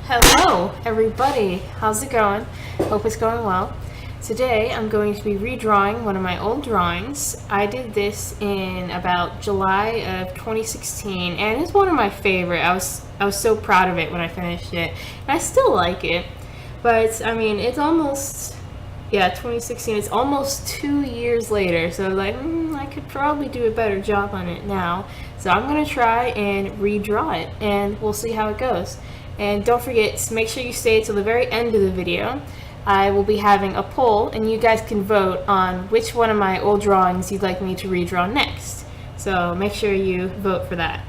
Hello everybody, how's it going? Hope it's going well. Today I'm going to be redrawing one of my old drawings. I did this in about July of 2016 and it's one of my favorite. I was so proud of it when I finished it, and I still like it. But I mean, it's almost 2016. It's almost 2 years later, so like I could probably do a better job on it now. So I'm gonna try and redraw it, and we'll see how it goes. And don't forget to make sure you stay till the very end of the video. I will be having a poll, and you guys can vote on which one of my old drawings you'd like me to redraw next. So make sure you vote for that.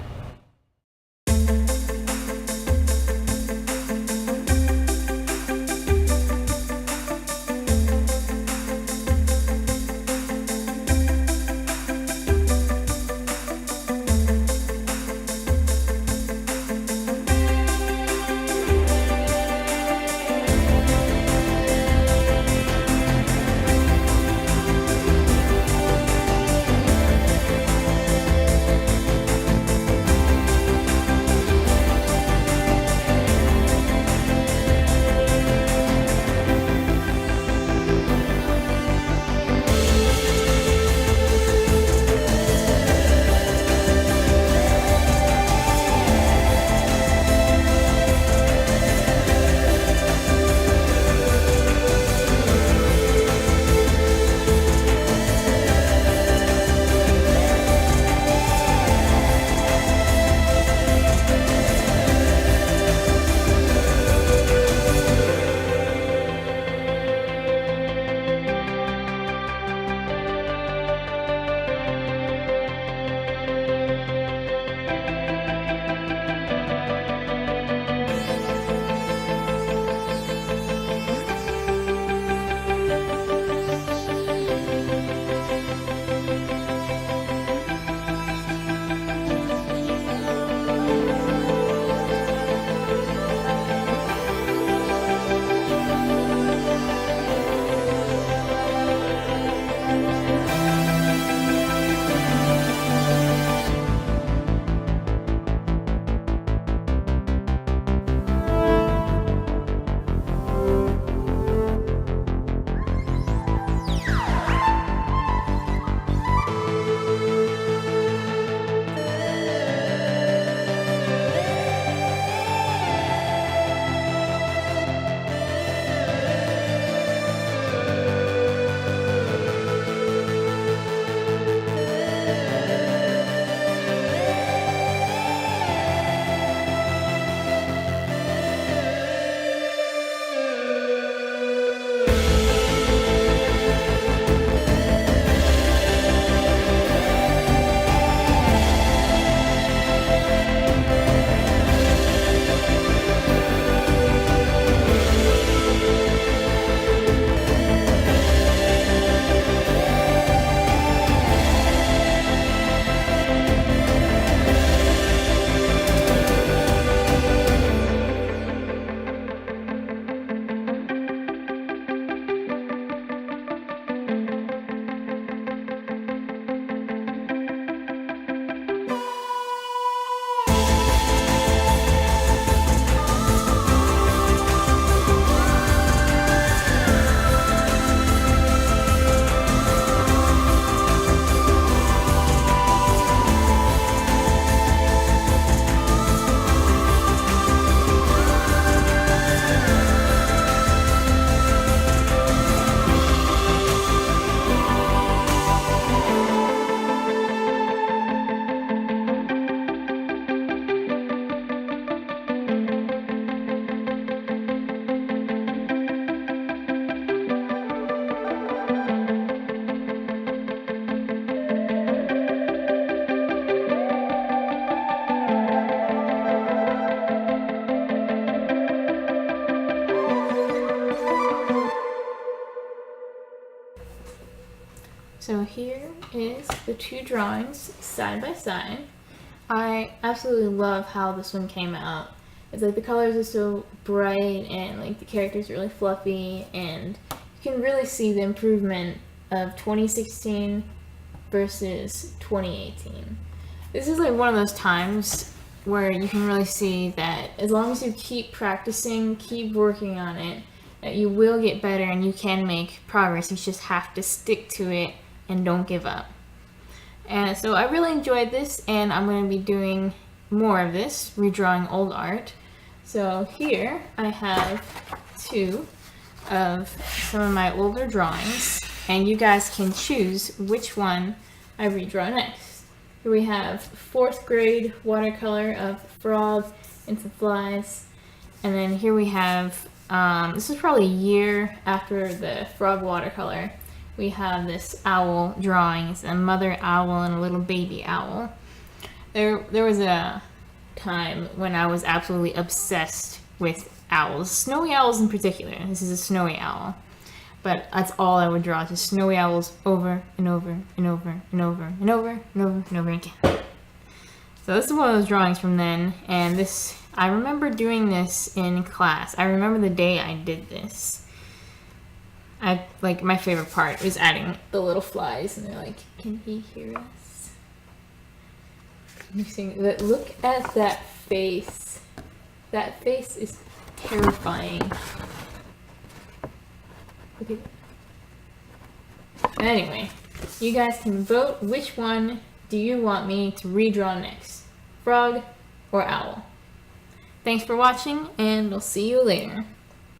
So here is the two drawings side by side. I absolutely love how this one came out. It's like the colors are so bright and like the characters are really fluffy, and you can really see the improvement of 2016 versus 2018. This is like one of those times where you can really see that as long as you keep practicing, keep working on it, that you will get better and you can make progress. You just have to stick to it and don't give up. And so I really enjoyed this, and I'm going to be doing more of this, redrawing old art. So here I have 2 of some of my older drawings, and you guys can choose which one I redraw next. Here we have 4th grade watercolor of frog and some flies, and then here we have, this is probably a year after the frog watercolor, we have this owl drawing. It's a mother owl and a little baby owl. There was a time when I was absolutely obsessed with owls, snowy owls in particular. This is a snowy owl, but that's all I would draw, just snowy owls over and over and over and over and over and over and over again. So this is one of those drawings from then, and this, I remember doing this in class. I remember the day I did this. My favorite part was adding the little flies, and they're like, can he hear us? Look at that face. That face is terrifying. Okay. Anyway, you guys can vote which one do you want me to redraw next, frog or owl. Thanks for watching, and we'll see you later.